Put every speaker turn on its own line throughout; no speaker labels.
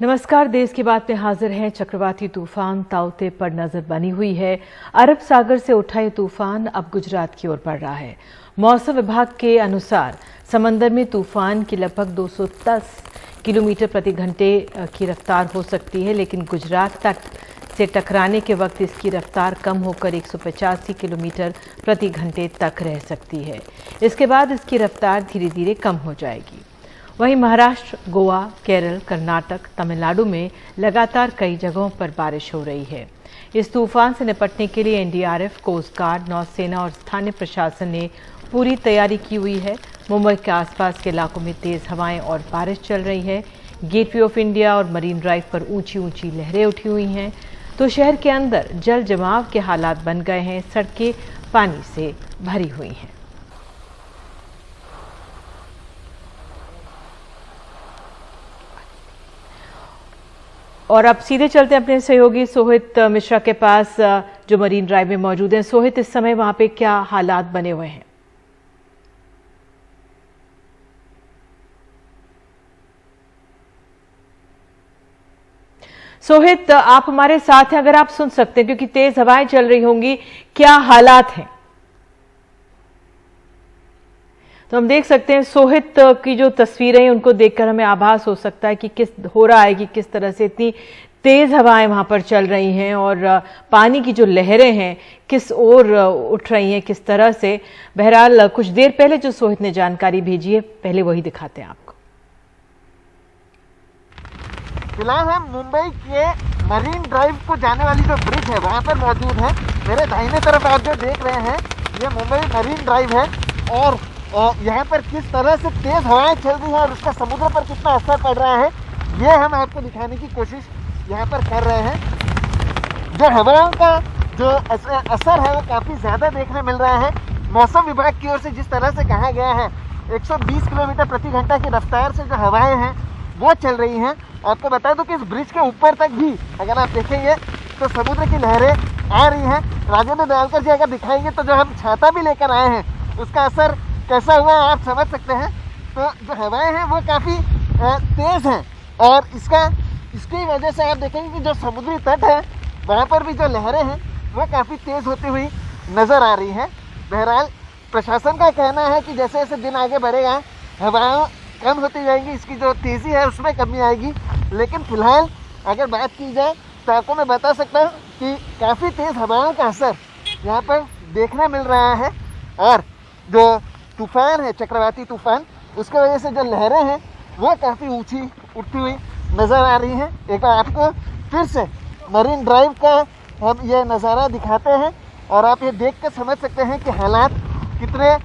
नमस्कार, देश की बात में हाजिर हैं। चक्रवाती तूफान ताउते पर नजर बनी हुई है। अरब सागर से उठा ये तूफान अब गुजरात की ओर बढ़ रहा है। मौसम विभाग के अनुसार समंदर में तूफान की लगभग 210 किलोमीटर प्रति घंटे की रफ्तार हो सकती है, लेकिन गुजरात तक से टकराने के वक्त इसकी रफ्तार कम होकर 185 किलोमीटर प्रति घंटे तक रह सकती है। इसके बाद इसकी रफ्तार धीरे धीरे कम हो जाएगी। वहीं महाराष्ट्र, गोवा, केरल, कर्नाटक, तमिलनाडु में लगातार कई जगहों पर बारिश हो रही है। इस तूफान से निपटने के लिए एनडीआरएफ, कोस्ट गार्ड, नौसेना और स्थानीय प्रशासन ने पूरी तैयारी की हुई है। मुंबई के आसपास के इलाकों में तेज हवाएं और बारिश चल रही है। गेटवे ऑफ इंडिया और मरीन ड्राइव पर ऊंची ऊंची लहरें उठी हुई हैं, तो शहर के अंदर जल जमाव के हालात बन गए हैं। सड़कें पानी से भरी हुई हैं। और अब सीधे चलते हैं अपने सहयोगी सोहित मिश्रा के पास, जो मरीन ड्राइव में मौजूद हैं। सोहित, इस समय वहां पे क्या हालात बने हुए हैं? सोहित, आप हमारे साथ हैं, अगर आप सुन सकते हैं, क्योंकि तेज हवाएं चल रही होंगी, क्या हालात हैं? तो हम देख सकते हैं सोहित की जो तस्वीरें हैं उनको देखकर हमें आभास हो सकता है कि किस हो रहा है कि किस तरह से इतनी तेज हवाएं वहां पर चल रही हैं और पानी की जो लहरें हैं किस ओर उठ रही हैं, किस तरह से। बहरहाल कुछ देर पहले जो सोहित ने जानकारी भेजी है, पहले वही दिखाते हैं आपको।
फिलहाल हम मुंबई के मरीन ड्राइव को जाने वाली जो ब्रिज है वहां पर मौजूद है। मेरे दाहिने तरफ आप जो देख रहे हैं ये मुंबई मरीन ड्राइव है और यहाँ पर किस तरह से तेज हवाएं चल रही हैं और उसका समुद्र पर कितना असर पड़ रहा है ये हम आपको दिखाने की कोशिश यहाँ पर कर रहे हैं। जो हवाओं का जो असर है वो काफ़ी ज़्यादा देखने मिल रहा है। मौसम विभाग की ओर से जिस तरह से कहा गया है 120 किलोमीटर प्रति घंटा की रफ्तार से जो हवाएं हैं वो चल रही हैं। आपको बता दूं कि इस ब्रिज के ऊपर तक भी अगर आप देखेंगे तो समुद्र की लहरें आ रही हैं। राजेंद्र दयालकर जी अगर दिखाएंगे तो जो हम छाता भी लेकर आए हैं उसका असर कैसा हुआ है आप समझ सकते हैं। तो जो हवाएं हैं वो काफ़ी तेज़ हैं और इसकी वजह से आप देखेंगे कि जो समुद्री तट है वहाँ पर भी जो लहरें हैं वो काफ़ी तेज़ होती हुई नज़र आ रही हैं। बहरहाल प्रशासन का कहना है कि जैसे जैसे दिन आगे बढ़ेगा हवाएं कम होती जाएंगी, इसकी जो तेज़ी है उसमें कमी आएगी। लेकिन फिलहाल अगर बात की जाए तो आपको मैं बता सकता हूँ कि काफ़ी तेज़ हवाओं का असर यहाँ पर देखने मिल रहा है और जो तूफान है चक्रवाती तूफान उसके वजह से जो लहरें हैं वो काफ़ी ऊंची उठती हुई नज़र आ रही हैं। एक बार आपको फिर से मरीन ड्राइव का हम ये नज़ारा दिखाते हैं और आप ये देख कर समझ सकते हैं कि हालात कितने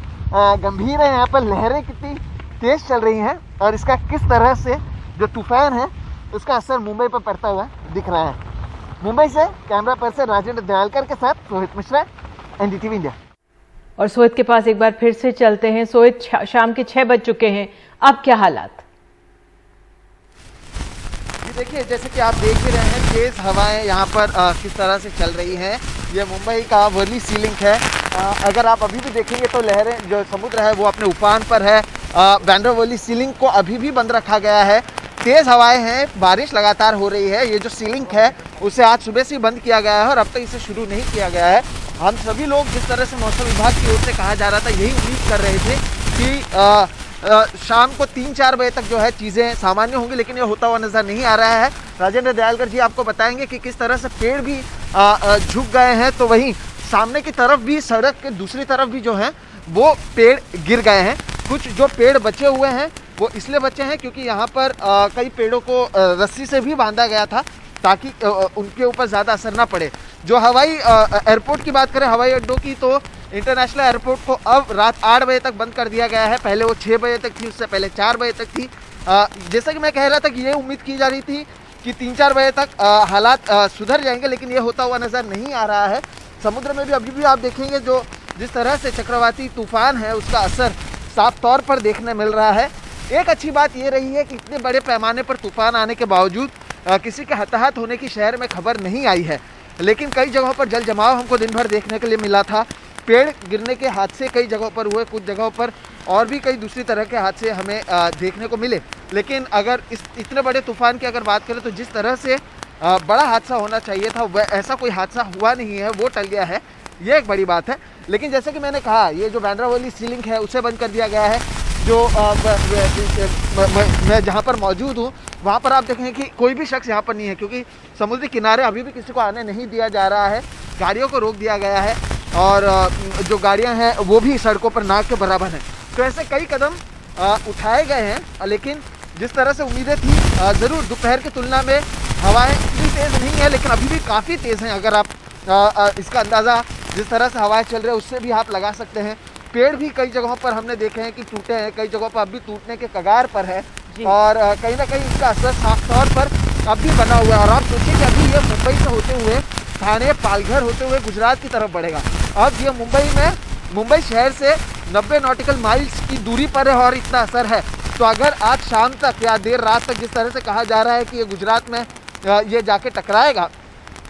गंभीर हैं। यहाँ पर लहरें कितनी तेज़ चल रही हैं और इसका किस तरह से जो तूफान है उसका असर मुंबई पर पड़ता हुआ दिख रहा है। मुंबई से कैमरा पर्सन राजेंद्र दयालकर के साथ रोहित मिश्रा, एनडीटीवी इंडिया।
और सोहित के पास एक बार फिर से चलते हैं। सोहित, शाम के 6 बज चुके हैं, अब क्या हालात?
देखिए जैसे कि आप देख ही रहे हैं तेज़ हवाएं यहाँ पर किस तरह से चल रही हैं। ये मुंबई का वर्ली सी लिंक है। अगर आप अभी भी देखेंगे तो लहरें जो समुद्र है वो अपने उफान पर है। बांद्रा वर्ली सी लिंक को अभी भी बंद रखा गया है। तेज़ हवाएं हैं, बारिश लगातार हो रही है। ये जो सी लिंक है उसे आज सुबह से ही बंद किया गया है और अब तक इसे शुरू नहीं किया गया है। हम सभी लोग जिस तरह से मौसम विभाग की ओर से कहा जा रहा था यही उम्मीद कर रहे थे कि शाम को 3-4 बजे तक जो है चीज़ें सामान्य होंगी, लेकिन ये होता हुआ नज़र नहीं आ रहा है। राजेंद्र दयालकर जी आपको बताएंगे कि किस तरह से पेड़ भी झुक गए हैं, तो वहीं सामने की तरफ भी सड़क के दूसरी तरफ भी जो है वो पेड़ गिर गए हैं। कुछ जो पेड़ बचे हुए हैं वो इसलिए बचे हैं क्योंकि यहाँ पर कई पेड़ों को रस्सी से भी बांधा गया था ताकि उनके ऊपर ज़्यादा असर ना पड़े। जो हवाई एयरपोर्ट की बात करें, हवाई अड्डों की, तो इंटरनेशनल एयरपोर्ट को अब रात 8 बजे तक बंद कर दिया गया है। पहले वो 6 बजे तक थी, उससे पहले 4 बजे तक थी। जैसा कि मैं कह रहा था कि ये उम्मीद की जा रही थी कि 3-4 बजे तक हालात सुधर जाएंगे, लेकिन ये होता हुआ नज़र नहीं आ रहा है। समुद्र में भी अभी भी आप देखेंगे जो जिस तरह से चक्रवाती तूफान है उसका असर साफ तौर पर देखने मिल रहा है। एक अच्छी बात ये रही है कि इतने बड़े पैमाने पर तूफान आने के बावजूद किसी के हताहत होने की शहर में खबर नहीं आई है, लेकिन कई जगहों पर जल जमाव हमको दिन भर देखने के लिए मिला था। पेड़ गिरने के हादसे कई जगहों पर हुए, कुछ जगहों पर और भी कई दूसरी तरह के हादसे हमें देखने को मिले। लेकिन अगर इतने बड़े तूफान की अगर बात करें तो जिस तरह से बड़ा हादसा होना चाहिए था वह ऐसा कोई हादसा हुआ नहीं है, वो टल गया है, ये एक बड़ी बात है। लेकिन जैसे कि मैंने कहा, ये जो बांद्रावली सी लिंक है उसे बंद कर दिया गया है। जो मैं जहाँ पर मौजूद हूँ वहाँ पर आप देखें कि कोई भी शख्स यहाँ पर नहीं है, क्योंकि समुद्री किनारे अभी भी किसी को आने नहीं दिया जा रहा है। गाड़ियों को रोक दिया गया है और जो गाड़ियाँ हैं वो भी सड़कों पर नाक के बराबर हैं। तो ऐसे कई कदम उठाए गए हैं, लेकिन जिस तरह से उम्मीदें थी, ज़रूर दोपहर की तुलना में हवाएं इतनी तेज़ नहीं है, लेकिन अभी भी काफ़ी तेज़ हैं। अगर आप इसका अंदाज़ा जिस तरह से हवाएं चल रही है उससे भी आप लगा सकते हैं। पेड़ भी कई जगहों पर हमने देखे हैं कि टूटे हैं, कई जगहों पर अभी टूटने के कगार पर है और कहीं ना कहीं इसका असर साफ तौर पर अब भी बना हुआ है। और आप सोचिए कि अभी ये मुंबई से होते हुए थाने, पालघर होते हुए गुजरात की तरफ बढ़ेगा। अब ये मुंबई शहर से 90 नॉटिकल माइल्स की दूरी पर है और इतना असर है। तो अगर आज शाम तक या देर रात तक जिस तरह से कहा जा रहा है कि ये गुजरात में ये जाके टकराएगा,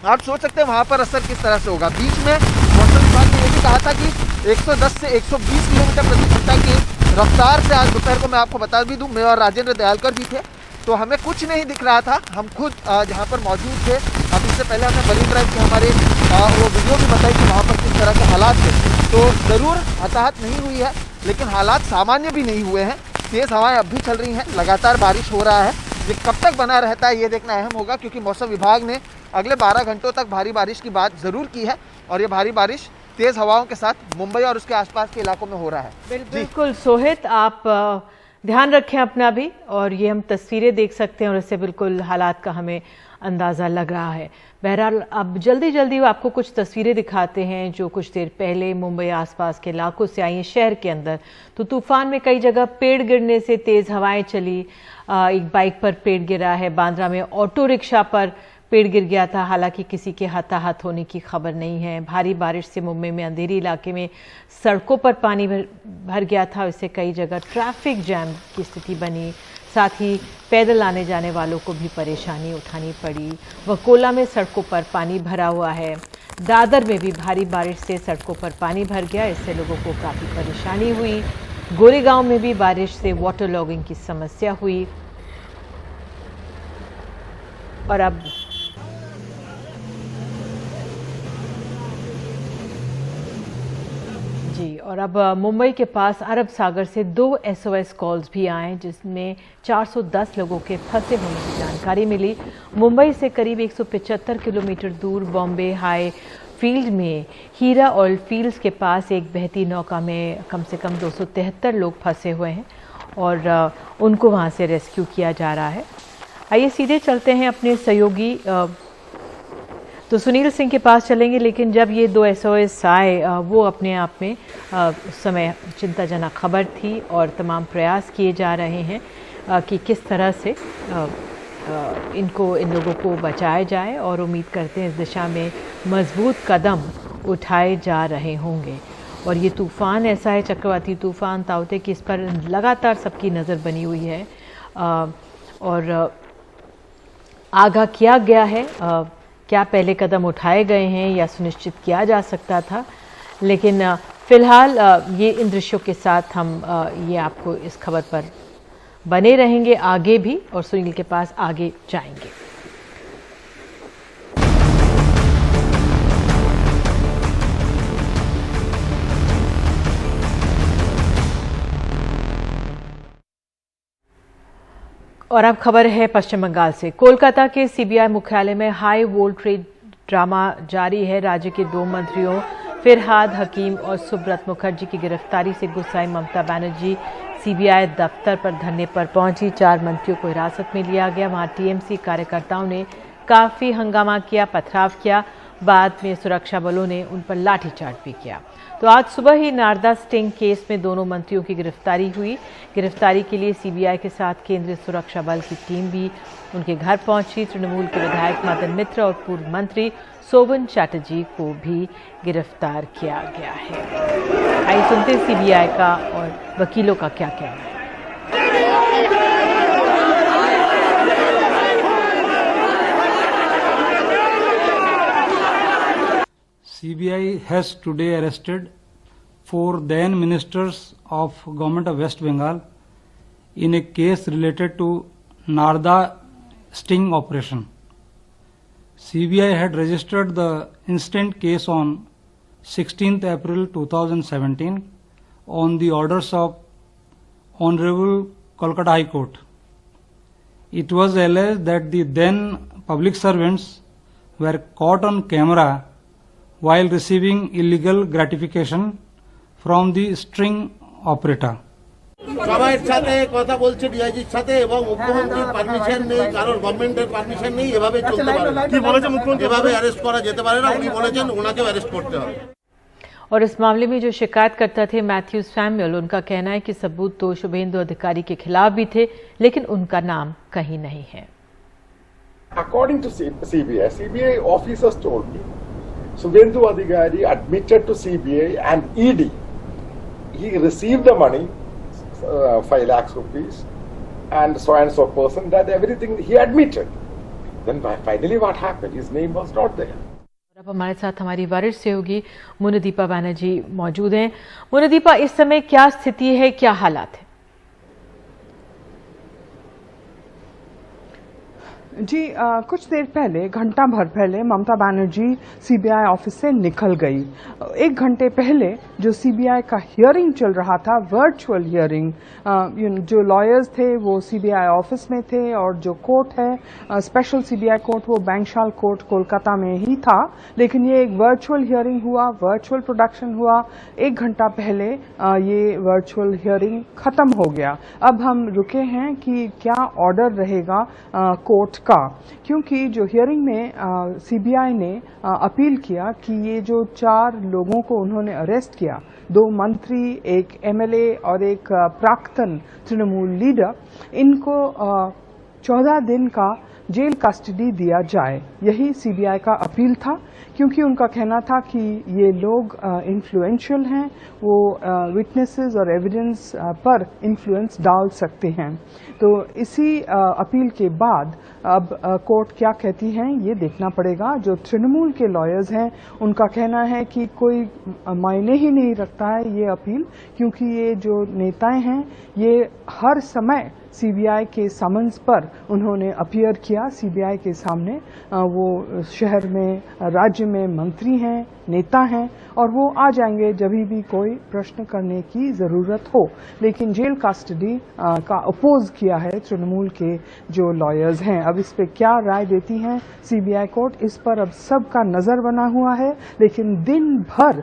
आप सोच सकते हैं वहाँ पर असर किस तरह से होगा। बीच में मौसम विभाग ने ये भी कहा था कि 110 से 120 किलोमीटर प्रति घंटा की रफ्तार से आज दोपहर को, मैं आपको बता भी दूँ, मैं और राजेंद्र दयालकर जी थे तो हमें कुछ नहीं दिख रहा था। हम खुद जहाँ पर मौजूद थे, अब इससे पहले हमने मरीन ड्राइव के हमारे वो वीडियो भी बताई कि वहाँ पर किस तरह के हालात थे। तो ज़रूर हताहत नहीं हुई है, लेकिन हालात सामान्य भी नहीं हुए हैं। तेज़ हवाएं अब भी चल रही हैं, लगातार बारिश हो रहा है। ये कब तक बना रहता है ये देखना अहम होगा, क्योंकि मौसम विभाग ने अगले 12 घंटों तक भारी बारिश की बात ज़रूर की है और ये भारी बारिश तेज़ हवाओं के साथ मुंबई और उसके आसपास के इलाकों में हो रहा है।
बिल्कुल सोहित, आप ध्यान रखें अपना भी, और ये हम तस्वीरें देख सकते हैं और इससे बिल्कुल हालात का हमें अंदाज़ा लग रहा है। बहरहाल अब जल्दी आपको कुछ तस्वीरें दिखाते हैं जो कुछ देर पहले मुंबई आसपास के इलाकों से आई हैं शहर के अंदर। तो तूफान में कई जगह पेड़ गिरने से तेज़ हवाएं चली, एक बाइक पर पेड़ गिरा है, बांद्रा में ऑटो रिक्शा पर पेड़ गिर गया था, हालांकि किसी के हताहत होने की खबर नहीं है। भारी बारिश से मुंबई में अंधेरी इलाके में सड़कों पर पानी भर गया था, इससे कई जगह ट्रैफिक जैम की स्थिति बनी, साथ ही पैदल आने जाने वालों को भी परेशानी उठानी पड़ी। वकोला में सड़कों पर पानी भरा हुआ है, दादर में भी भारी बारिश से सड़कों पर पानी भर गया, इससे लोगों को काफ़ी परेशानी हुई। गोरेगांव में भी बारिश से वाटर लॉगिंग की समस्या हुई। और अब मुंबई के पास अरब सागर से 2 SOS कॉल्स भी आए, जिसमें 410 लोगों के फंसे होने की जानकारी मिली। मुंबई से करीब 175 किलोमीटर दूर बॉम्बे हाई फील्ड में हीरा ऑयल फील्ड्स के पास एक बहती नौका में कम से कम 273 लोग फंसे हुए हैं और उनको वहां से रेस्क्यू किया जा रहा है। आइए सीधे चलते हैं अपने सहयोगी तो सुनील सिंह के पास चलेंगे, लेकिन जब ये 2 SOS आए वो अपने आप में उस समय चिंताजनक खबर थी और तमाम प्रयास किए जा रहे हैं कि किस तरह से इन लोगों को बचाया जाए, और उम्मीद करते हैं इस दिशा में मजबूत कदम उठाए जा रहे होंगे। और ये तूफ़ान ऐसा है, चक्रवाती तूफ़ान ताउते, कि इस पर लगातार सबकी नज़र बनी हुई है और आगाह किया गया है। क्या पहले कदम उठाए गए हैं या सुनिश्चित किया जा सकता था, लेकिन फ़िलहाल ये इन दृश्यों के साथ हम ये आपको इस खबर पर बने रहेंगे आगे भी, और सुनील के पास आगे जाएंगे। और अब खबर है पश्चिम बंगाल से। कोलकाता के CBI मुख्यालय में हाई वोल्टेज ड्रामा जारी है। राज्य के 2 मंत्रियों फिरहाद हकीम और सुब्रत मुखर्जी की गिरफ्तारी से गुस्साई ममता बनर्जी सीबीआई दफ्तर पर धरने पर पहुंची। 4 मंत्रियों को हिरासत में लिया गया। वहां टीएमसी कार्यकर्ताओं ने काफी हंगामा किया, पथराव किया। बाद में सुरक्षा बलों ने उन पर लाठीचार्ज भी किया। तो आज सुबह ही नारदा स्टिंग केस में दोनों मंत्रियों की गिरफ्तारी हुई। गिरफ्तारी के लिए सीबीआई के साथ केंद्रीय सुरक्षा बल की टीम भी उनके घर पहुंची। तृणमूल के विधायक मदन मित्र और पूर्व मंत्री शोभन चैटर्जी को भी गिरफ्तार किया गया है। आइए सुनते हैं सीबीआई का और वकीलों का क्या कहना है।
CBI has today arrested 4 then ministers of Government of West Bengal in a case related to Narda sting operation. CBI had registered the instant case on 16th April 2017 on the orders of Honorable Kolkata High Court. It was alleged that the then public servants were caught on camera while receiving illegal gratification from the string operator.
সবার সাথে কথা বলছে ডিআইজির সাথে এবং মুখ্যমন্ত্রীর permission নেই, কারণ গভর্নমেন্টের পারমিশন নেই, এভাবে চলতে পারে না। কি বলেছে মুখ্যমন্ত্রী? এভাবে অ্যারেস্ট করা যেতে পারে না। উনি বলেছেন ওনাকে অ্যারেস্ট করতে হবে।
और इस मामले में जो शिकायतकर्ता थे मैथ्यू सैमुअल, उनका कहना है कि सबूत तो शुभेंदु अधिकारी के खिलाफ भी थे, लेकिन उनका नाम कहीं नहीं है।
According to CBI officers told me, Subhendu Adhikari admitted to CBI and ED he received the money, 5 lakhs rupees, and so person, that everything he admitted. Then finally what happened? His name was not there.
अब हमारे साथ हमारी वरिष्ठ सहयोगी मुनदीपा बैनर्जी मौजूद हैं। मुनदीपा, इस समय क्या स्थिति है, क्या हालात है?
जी कुछ देर पहले, घंटा भर पहले ममता बनर्जी सीबीआई ऑफिस से निकल गई। 1 घंटे पहले जो सीबीआई का हियरिंग चल रहा था, वर्चुअल हियरिंग, जो लॉयर्स थे वो सीबीआई ऑफिस में थे और जो कोर्ट है स्पेशल सीबीआई कोर्ट, वो बैंकशाल कोर्ट कोलकाता में ही था। लेकिन ये एक वर्चुअल हियरिंग हुआ, वर्चुअल प्रोडक्शन हुआ। 1 घंटा पहले ये वर्चुअल हियरिंग खत्म हो गया। अब हम रुके हैं कि क्या ऑर्डर रहेगा कोर्ट का, क्योंकि जो हियरिंग में सीबीआई ने अपील किया कि ये जो 4 लोगों को उन्होंने अरेस्ट किया, 2 मंत्री, 1 एमएलए और एक प्राक्तन तृणमूल लीडर, इनको 14 दिन का जेल कस्टडी दिया जाए। यही सीबीआई का अपील था, क्योंकि उनका कहना था कि ये लोग इन्फ्लुएंशियल हैं, वो विटनेसेस और एविडेंस पर इन्फ्लुएंस डाल सकते हैं। तो इसी अपील के बाद अब कोर्ट क्या कहती हैं ये देखना पड़ेगा। जो तृणमूल के लॉयर्स हैं उनका कहना है कि कोई मायने ही नहीं रखता है ये अपील, क्योंकि ये जो नेताएं हैं ये हर समय सीबीआई के समन्स पर उन्होंने अपीयर किया सीबीआई के सामने। वो शहर में, राज्य में मंत्री हैं, नेता हैं, और वो आ जाएंगे जब भी कोई प्रश्न करने की ज़रूरत हो। लेकिन जेल कस्टडी का अपोज किया है तृणमूल के जो लॉयर्स हैं। अब इस पे क्या राय देती हैं सीबीआई कोर्ट, इस पर अब सबका नज़र बना हुआ है। लेकिन दिन भर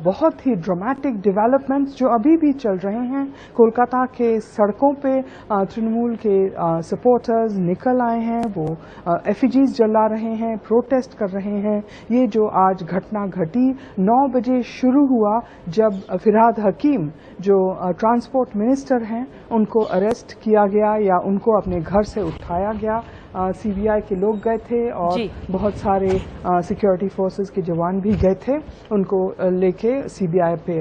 बहुत ही ड्रामेटिक डेवलपमेंट्स जो अभी भी चल रहे हैं। कोलकाता के सड़कों पे तृणमूल के सपोर्टर्स निकल आए हैं, वो एफिजीज जला रहे हैं, प्रोटेस्ट कर रहे हैं। ये जो आज घटना घटी 9 बजे शुरू हुआ, जब फिरहाद हकीम जो ट्रांसपोर्ट मिनिस्टर हैं उनको अरेस्ट किया गया या उनको अपने घर से उठाया गया। सीबीआई के लोग गए थे और बहुत सारे सिक्योरिटी फोर्सेस के जवान भी गए थे, उनको लेके सीबीआई पे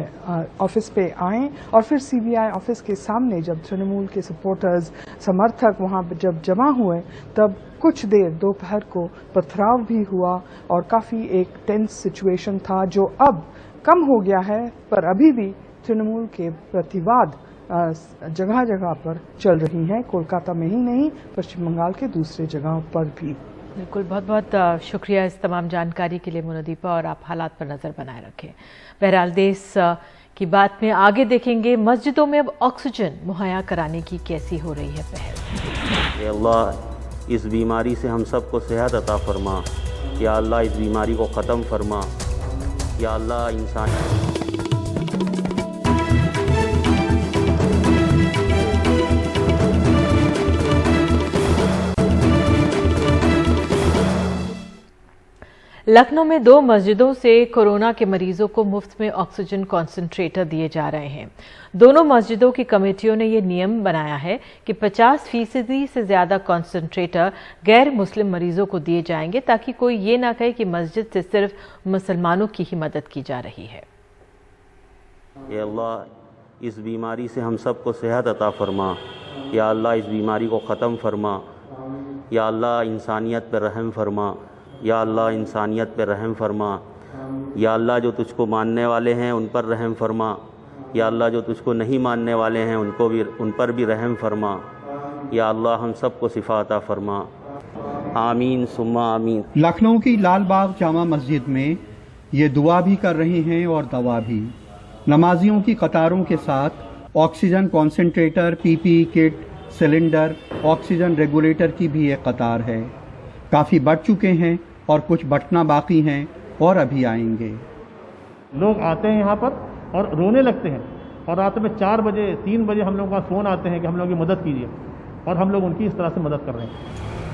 ऑफिस पे आए। और फिर सीबीआई ऑफिस के सामने जब तृणमूल के सपोर्टर्स, समर्थक वहाँ जब जमा हुए, तब कुछ देर दोपहर को पथराव भी हुआ और काफ़ी एक टेंस सिचुएशन था, जो अब कम हो गया है। पर अभी भी तृणमूल के प्रतिवाद जगह जगह पर चल रही हैं, कोलकाता में ही नहीं, पश्चिम बंगाल के दूसरे जगहों पर भी।
बिल्कुल, बहुत बहुत शुक्रिया इस तमाम जानकारी के लिए मुनदीपा, और आप हालात पर नज़र बनाए रखें। बहरहाल देश की बात में आगे देखेंगे, मस्जिदों में अब ऑक्सीजन मुहैया कराने की कैसी हो रही है पहल।
अल्लाह इस बीमारी से हम सबको सेहत अता फरमा, या अल्लाह इस बीमारी को ख़त्म फरमा, या अल्लाह इंसान
लखनऊ में 2 मस्जिदों से कोरोना के मरीजों को मुफ्त में ऑक्सीजन कॉन्सेंट्रेटर दिए जा रहे हैं। दोनों मस्जिदों की कमेटियों ने यह नियम बनाया है कि 50% से ज्यादा कॉन्सेंट्रेटर गैर मुस्लिम मरीजों को दिए जाएंगे, ताकि कोई ये ना कहे कि मस्जिद से सिर्फ मुसलमानों की ही मदद की जा रही है।
या अल्लाह, इस बीमारी से हम सबको सेहत अता फरमा। या अल्लाह, इस बीमारी को ख़त्म फरमा। या अल्लाह, इंसानियत पर रहम फरमा। या अल्लाह, इंसानियत पर रहम फरमा। या अल्लाह, जो तुझको मानने वाले हैं उन पर रहम फरमा। या अल्लाह, जो तुझको नहीं मानने वाले हैं उन पर भी रहम फरमा। या अल्लाह, हम सबको शिफा अता फरमा। आमीन सुम्मा आमीन।
लखनऊ की लाल बाग जामा मस्जिद में ये दुआ भी कर रहे हैं और दवा भी। नमाजियों की कतारों के साथ oxygen concentrator, PPE kit, cylinder, oxygen regulator की भी एक कतार है। काफ़ी बढ़ चुके हैं और कुछ बटना बाकी हैं और अभी आएंगे।
लोग आते हैं यहाँ पर और रोने लगते हैं, और रात में 4 बजे 3 बजे हम लोगों का फ़ोन आते हैं कि हम लोगों की मदद कीजिए, और हम लोग उनकी इस तरह से मदद कर रहे हैं।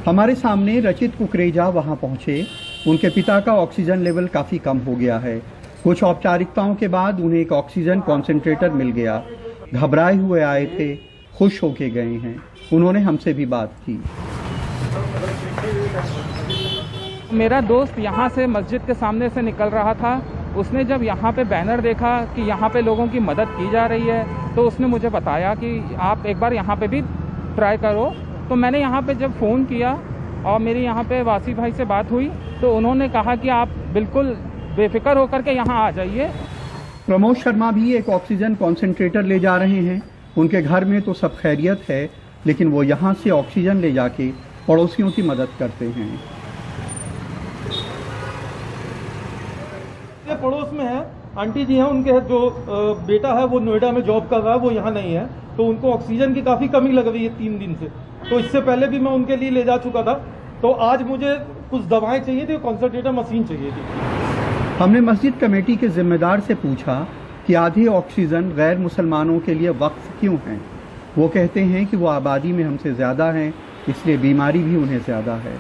हमारे सामने रचित कुकरेजा वहाँ पहुँचे। उनके पिता का ऑक्सीजन लेवल काफ़ी कम हो गया है। कुछ औपचारिकताओं के बाद उन्हें एक ऑक्सीजन कॉन्सेंट्रेटर मिल गया। घबराए हुए आए थे, खुश होके गए हैं। उन्होंने हमसे भी बात की।
मेरा दोस्त यहाँ से मस्जिद के सामने से निकल रहा था। उसने जब यहाँ पे बैनर देखा कि यहाँ पे लोगों की मदद की जा रही है, तो उसने मुझे बताया कि आप एक बार यहाँ पे भी ट्राई करो। तो मैंने यहाँ पे जब फ़ोन किया और मेरी यहाँ पे वासी भाई से बात हुई, तो उन्होंने कहा कि आप बिल्कुल बेफिक्र होकर के यहाँ आ जाइए।
प्रमोद शर्मा भी एक ऑक्सीजन कॉन्सेंट्रेटर ले जा रहे हैं। उनके घर में तो सब खैरियत है, लेकिन वो यहाँ से ऑक्सीजन ले जाके पड़ोसियों की मदद करते हैं।
पड़ोस में है आंटी जी हैं, उनके जो बेटा है वो नोएडा में जॉब कर रहा है, वो यहाँ नहीं है, तो उनको ऑक्सीजन की काफ़ी कमी लग रही है 3 दिन से। तो इससे पहले भी मैं उनके लिए ले जा चुका था। तो आज मुझे कुछ दवाएं चाहिए थी, कॉन्सेंट्रेटर मशीन चाहिए थी।
हमने मस्जिद कमेटी के जिम्मेदार से पूछा कि आधी ऑक्सीजन गैर मुसलमानों के लिए वक्फ क्यों है। वो कहते हैं कि वो आबादी में हमसे ज़्यादा हैं, इसलिए बीमारी भी उन्हें ज़्यादा है।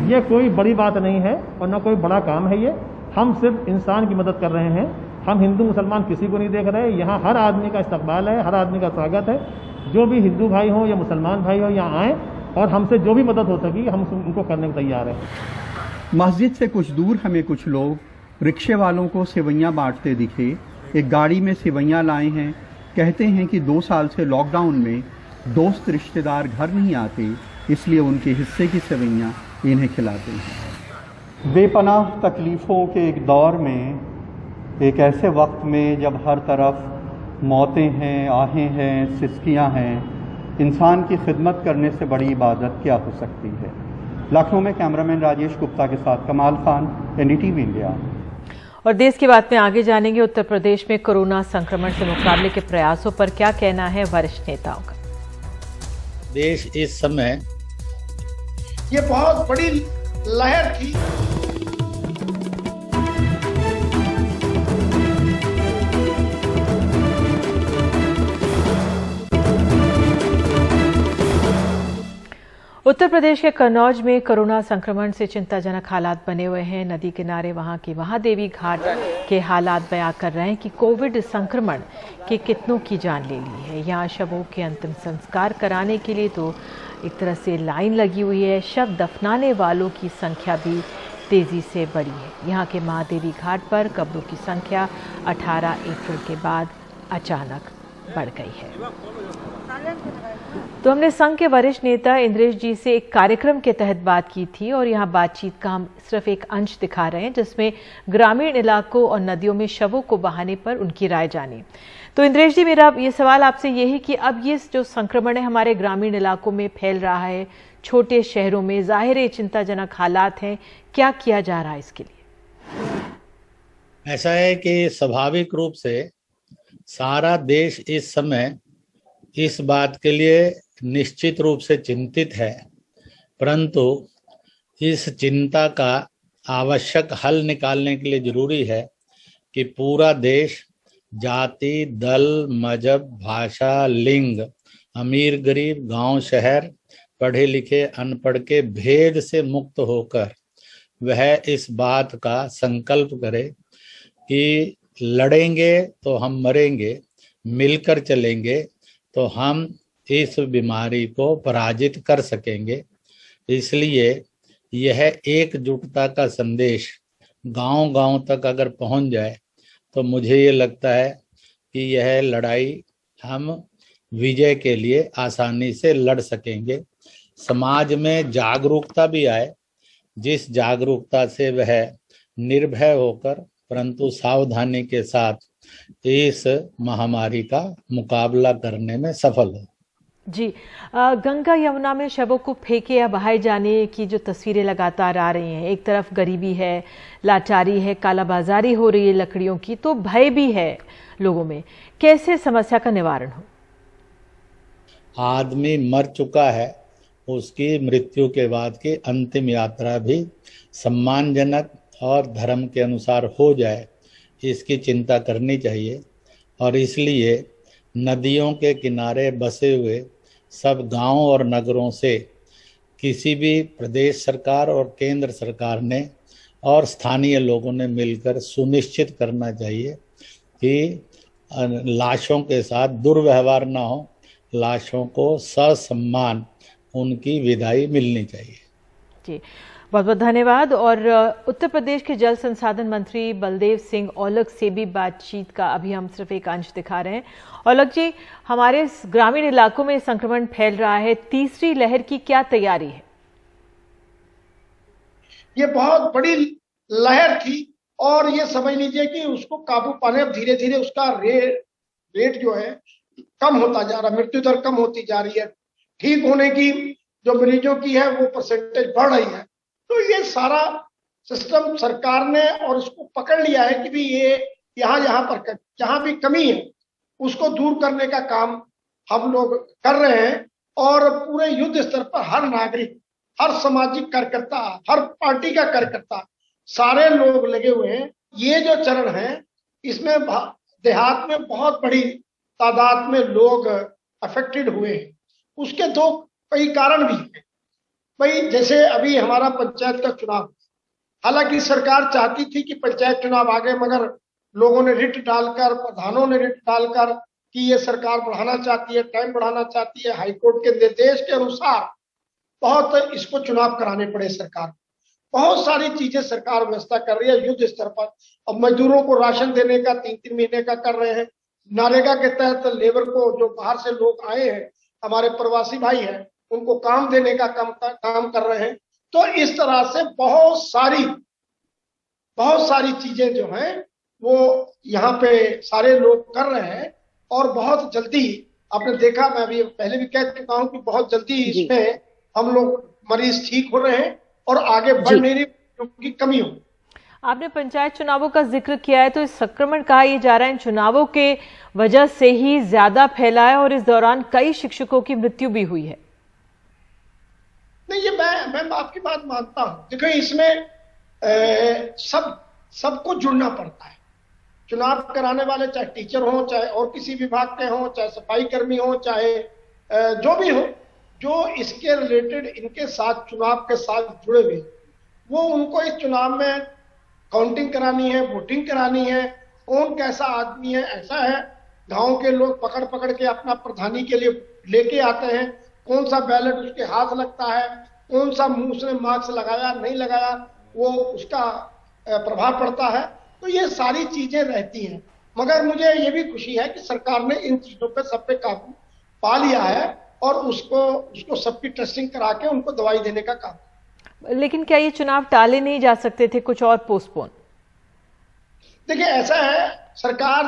ये कोई बड़ी बात नहीं है और ना कोई बड़ा काम है। ये हम सिर्फ इंसान की मदद कर रहे हैं। हम हिंदू मुसलमान किसी को नहीं देख रहे। यहाँ हर आदमी का इस्तकबाल है, हर आदमी का स्वागत है। जो भी हिंदू भाई हो या मुसलमान भाई हो, यहाँ आए और हमसे जो भी मदद हो सकी हम उनको करने को तैयार हैं।
मस्जिद से कुछ दूर हमें कुछ लोग रिक्शे वालों को सेवैयाँ बांटते दिखे। एक गाड़ी में सेवैयाँ लाए हैं। कहते हैं कि 2 साल से लॉकडाउन में दोस्त रिश्तेदार घर नहीं आते, इसलिए उनके हिस्से की सेवैयाँ इन्हें खिलाते हैं। बेपनाह तकलीफ़ों के एक दौर में, एक ऐसे वक्त में जब हर तरफ मौतें हैं, आहें हैं, सिसकियाँ हैं, इंसान की खिदमत करने से बड़ी इबादत क्या हो सकती है। लखनऊ में कैमरामैन राजेश गुप्ता के साथ कमाल खान, NDTV इंडिया।
और देश की बात में आगे जानेंगे। उत्तर प्रदेश में कोरोना संक्रमण से मुकाबले के प्रयासों पर क्या कहना है वरिष्ठ नेताओं का।
देश इस समय ये बहुत बड़ी लहर थी।
उत्तर प्रदेश के कन्नौज में कोरोना संक्रमण से चिंताजनक हालात बने हुए हैं। नदी किनारे वहां की महादेवी घाट के हालात बयां कर रहे हैं कि कोविड संक्रमण के कितनों की जान ले ली है। यहां शवों के अंतिम संस्कार कराने के लिए तो एक तरह से लाइन लगी हुई है। शव दफनाने वालों की संख्या भी तेजी से बढ़ी है। यहां के महादेवी घाट पर कब्रों की संख्या 18 अप्रैल के बाद अचानक बढ़ गई है। तो हमने संघ के वरिष्ठ नेता इंद्रेश जी से एक कार्यक्रम के तहत बात की थी, और यहाँ बातचीत का हम सिर्फ एक अंश दिखा रहे हैं, जिसमें ग्रामीण इलाकों और नदियों में शवों को बहाने पर उनकी राय जानी। तो इंद्रेश जी, मेरा ये सवाल आपसे ये है कि अब ये जो संक्रमण है हमारे ग्रामीण इलाकों में फैल रहा है, छोटे शहरों में, जाहिर है चिंताजनक हालात हैं, क्या किया जा रहा है इसके लिए?
ऐसा है कि स्वाभाविक रूप से सारा देश इस समय इस बात के लिए निश्चित रूप से चिंतित है, परंतु इस चिंता का आवश्यक हल निकालने के लिए जरूरी है कि पूरा देश जाति, दल, मजहब, भाषा, लिंग, अमीर गरीब, गांव शहर, पढ़े लिखे अनपढ़ के भेद से मुक्त होकर वह इस बात का संकल्प करे कि लड़ेंगे तो हम मरेंगे, मिलकर चलेंगे तो हम इस बीमारी को पराजित कर सकेंगे। इसलिए यह एकजुटता का संदेश गांव-गांव तक अगर पहुंच जाए तो मुझे ये लगता है कि यह लड़ाई हम विजय के लिए आसानी से लड़ सकेंगे। समाज में जागरूकता भी आए, जिस जागरूकता से वह निर्भय होकर परंतु सावधानी के साथ इस महामारी का मुकाबला करने में सफल हो।
जी, गंगा यमुना में शवों को फेंके या बहाए जाने की जो तस्वीरें लगातार आ रही हैं, एक तरफ गरीबी है, लाचारी है, कालाबाजारी हो रही है लकड़ियों की, तो भय भी है लोगों में। कैसे समस्या का निवारण हो?
आदमी मर चुका है, उसकी मृत्यु के बाद की अंतिम यात्रा भी सम्मानजनक और धर्म के अनुसार हो जाए, इसकी चिंता करनी चाहिए। और इसलिए नदियों के किनारे बसे हुए सब गांव और नगरों से किसी भी प्रदेश सरकार और केंद्र सरकार ने और स्थानीय लोगों ने मिलकर सुनिश्चित करना चाहिए कि लाशों के साथ दुर्व्यवहार ना हो, लाशों को ससम्मान उनकी विदाई मिलनी चाहिए।
जी, बहुत बहुत धन्यवाद। और उत्तर प्रदेश के जल संसाधन मंत्री बलदेव सिंह औलख से भी बातचीत का अभी हम सिर्फ एक अंश दिखा रहे हैं। औलख जी, हमारे ग्रामीण इलाकों में संक्रमण फैल रहा है, तीसरी लहर की क्या तैयारी है?
ये बहुत बड़ी लहर थी और ये समझ लीजिए कि उसको काबू पाने अब धीरे धीरे उसका रेट जो है कम होता जा रहा है, मृत्यु दर कम होती जा रही है, ठीक होने की जो मरीजों की है वो परसेंटेज बढ़ रही है। तो ये सारा सिस्टम सरकार ने और इसको पकड़ लिया है कि भी ये यहाँ पर जहाँ भी कमी है उसको दूर करने का काम हम लोग कर रहे हैं। और पूरे युद्ध स्तर पर हर नागरिक, हर सामाजिक कार्यकर्ता, हर पार्टी का कार्यकर्ता, सारे लोग लगे हुए हैं। ये जो चरण है इसमें देहात में बहुत बड़ी तादाद में लोग अफेक्टेड हुए हैं। उसके दो कई कारण भी हैं भाई, जैसे अभी हमारा पंचायत का चुनाव, हालांकि सरकार चाहती थी कि पंचायत चुनाव आ गए, मगर लोगों ने रिट डालकर, प्रधानों ने रिट डालकर कि ये सरकार बढ़ाना चाहती है, टाइम बढ़ाना चाहती है, हाईकोर्ट के निर्देश के अनुसार बहुत इसको चुनाव कराने पड़े सरकार। बहुत सारी चीजें सरकार व्यवस्था कर रही है युद्ध स्तर पर। अब मजदूरों को राशन देने का 3-3 महीने का कर रहे हैं। नरेगा के तहत लेबर को, जो बाहर से लोग आए हैं, हमारे प्रवासी भाई हैं, उनको काम देने का काम कर रहे हैं। तो इस तरह से बहुत सारी चीजें जो हैं वो यहाँ पे सारे लोग कर रहे हैं। और बहुत जल्दी आपने देखा, मैं अभी पहले भी कह चुका हूँ कि बहुत जल्दी इसमें हम लोग मरीज ठीक हो रहे हैं और आगे बढ़ नहीं रही क्योंकि कमी हो।
आपने पंचायत चुनावों का जिक्र किया है, तो इस संक्रमण कहा यह जा रहा है इन चुनावों के वजह से ही ज्यादा फैला है और इस दौरान कई शिक्षकों की मृत्यु भी हुई है।
नहीं, ये मैं आपकी बात मानता हूं। देखो, इसमें सबको जुड़ना पड़ता है। चुनाव कराने वाले चाहे टीचर हो, चाहे और किसी विभाग के हो, चाहे सफाई कर्मी हो, चाहे जो भी हो, जो इसके रिलेटेड इनके साथ चुनाव के साथ जुड़े हुए, वो उनको इस चुनाव में काउंटिंग करानी है, वोटिंग करानी है, कौन कैसा आदमी है। ऐसा है, गांव के लोग पकड़ पकड़ के अपना प्रधानी के लिए लेके आते हैं, कौन सा बैलेट उसके हाथ लगता है, कौन सा मुंह उसने मास्क लगाया नहीं लगाया, वो उसका प्रभाव पड़ता है। तो ये सारी चीजें रहती हैं, मगर मुझे ये भी खुशी है कि सरकार ने इन चीजों पे सब पे काबू पा लिया है और उसको सबकी टेस्टिंग करा के उनको दवाई देने का काम।
लेकिन क्या ये चुनाव टाले नहीं जा सकते थे, कुछ और पोस्टपोन?
देखिए, ऐसा है, सरकार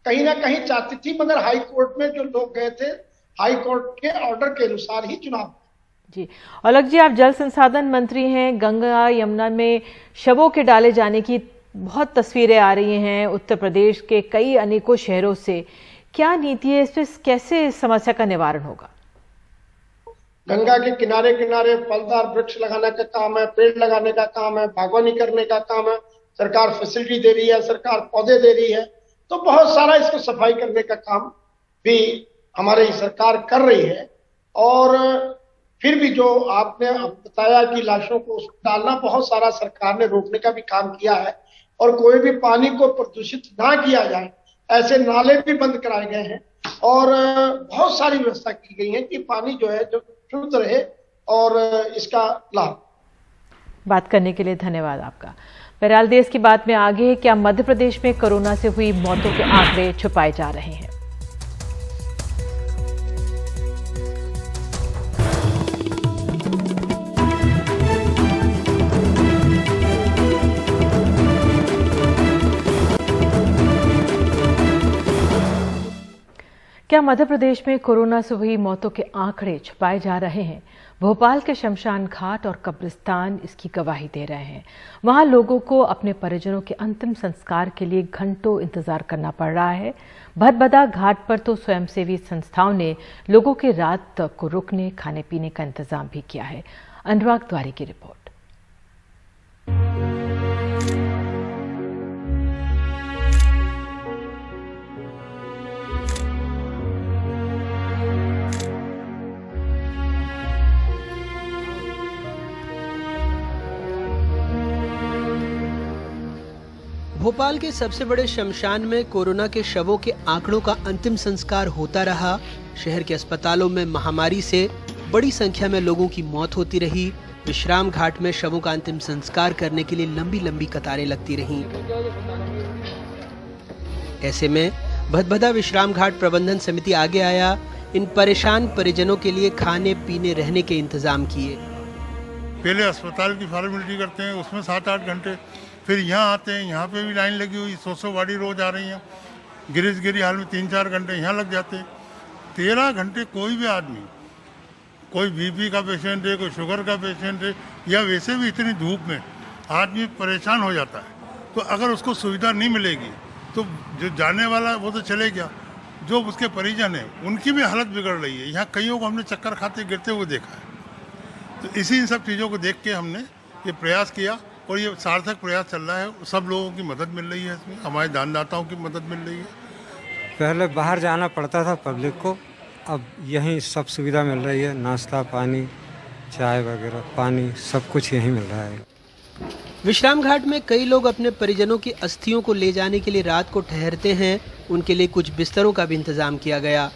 कहीं ना कहीं चाहती थी, मगर हाई कोर्ट में जो लोग गए थे, हाई कोर्ट के ऑर्डर के अनुसार ही चुनाव।
जी, औलख जी, आप जल संसाधन मंत्री हैं। गंगा यमुना में शवों के डाले जाने की बहुत तस्वीरें आ रही हैं उत्तर प्रदेश के कई अनेकों शहरों से। क्या नीति है इस पर, कैसे इस समस्या का निवारण होगा?
गंगा के किनारे किनारे फलदार वृक्ष लगाने का काम है, पेड़ लगाने का काम है, बागवानी करने का काम है। सरकार फैसिलिटी दे रही है, सरकार पौधे दे रही है, तो बहुत सारा इसको सफाई करने का काम भी हमारी सरकार कर रही है। और फिर भी जो आपने बताया कि लाशों को डालना, बहुत सारा सरकार ने रोकने का भी काम किया है और कोई भी पानी को प्रदूषित ना किया जाए ऐसे नाले भी बंद कराए गए हैं और बहुत सारी व्यवस्था की गई है कि पानी जो है जो शुद्ध रहे और इसका लाभ।
बात करने के लिए धन्यवाद आपका। बहरहाल देश की बात में आगे है, क्या मध्य प्रदेश में कोरोना से हुई मौतों के आंकड़े छुपाए जा रहे हैं। क्या मध्य प्रदेश में कोरोना से हुई मौतों के आंकड़े छुपाए जा रहे हैं। भोपाल के शमशान घाट और कब्रिस्तान इसकी गवाही दे रहे हैं। वहां लोगों को अपने परिजनों के अंतिम संस्कार के लिए घंटों इंतजार करना पड़ रहा है। भदभदा घाट पर तो स्वयंसेवी संस्थाओं ने लोगों के रात तक को रुकने, खाने पीने का इंतजाम भी किया है। अनुराग द्वारी की रिपोर्ट।
भोपाल के सबसे बड़े शमशान में कोरोना के शवों के आंकड़ों का अंतिम संस्कार होता रहा। शहर के अस्पतालों में महामारी से बड़ी संख्या में लोगों की मौत होती रही। विश्राम घाट में शवों का अंतिम संस्कार करने के लिए लंबी लंबी कतारें लगती रहीं। ऐसे में भदभदा विश्राम घाट प्रबंधन समिति आगे आया। इन परेशान परिजनों के लिए खाने पीने रहने के इंतजाम किए।
पहले अस्पताल की फॉर्मेलिटी करते हैं, उसमें 7-8 घंटे, फिर यहाँ आते हैं, यहाँ पे भी लाइन लगी हुई, 100 गाड़ी रोज आ रही हैं। गिरी हाल में 3-4 घंटे यहाँ लग जाते हैं। 13 घंटे कोई भी आदमी, कोई बीपी का पेशेंट है, कोई शुगर का पेशेंट है, या वैसे भी इतनी धूप में आदमी परेशान हो जाता है। तो अगर उसको सुविधा नहीं मिलेगी तो जो जाने वाला वो तो चले गया, जो उसके परिजन है उनकी भी हालत बिगड़ रही है। यहाँ कईयों को हमने चक्कर खाते गिरते हुए देखा है। तो इसी इन सब चीज़ों को देख के हमने ये प्रयास किया और ये सार्थक प्रयास चल रहा है। सब लोगों की मदद मिल रही है इसमें, हमारे दानदाताओं की मदद मिल रही है।
पहले बाहर जाना पड़ता था पब्लिक को, अब यहीं सब सुविधा मिल रही है। नाश्ता पानी, चाय वगैरह, पानी, सब कुछ यहीं मिल रहा है।
विश्राम घाट में कई लोग अपने परिजनों की अस्थियों को ले जाने के लिए रात को ठहरते हैं। उनके लिए कुछ बिस्तरों का भी इंतजाम किया गया।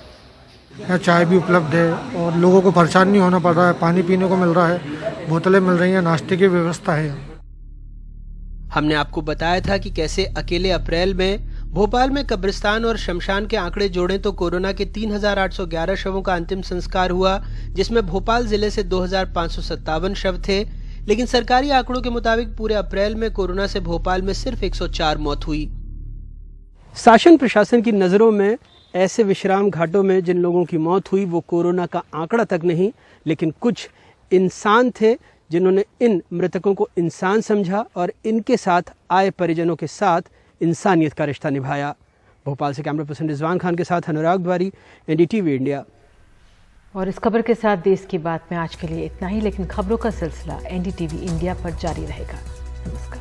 यहाँ चाय भी उपलब्ध है और लोगों को परेशान नहीं होना पड़ रहा है। पानी पीने को मिल रहा है, बोतलें मिल रही हैं, नाश्ते की व्यवस्था है।
हमने आपको बताया था कि कैसे अकेले अप्रैल में भोपाल में कब्रिस्तान और शमशान के आंकड़े जोड़ें तो कोरोना के 3,811 शवों का अंतिम संस्कार हुआ, जिसमें भोपाल जिले से 2,557 शव थे। लेकिन सरकारी आंकड़ों के मुताबिक पूरे अप्रैल में कोरोना से भोपाल में सिर्फ 104 मौत हुई। शासन प्रशासन की नजरों में ऐसे विश्राम घाटों में जिन लोगों की मौत हुई वो कोरोना का आंकड़ा तक नहीं, लेकिन कुछ इंसान थे जिन्होंने इन मृतकों को इंसान समझा और इनके साथ आए परिजनों के साथ इंसानियत का रिश्ता निभाया। भोपाल से कैमरा पर्सन रिजवान खान के साथ अनुराग द्वारी, एनडीटीवी इंडिया।
और इस खबर के साथ देश की बात में आज के लिए इतना ही, लेकिन खबरों का सिलसिला एनडीटीवी इंडिया पर जारी रहेगा। नमस्कार।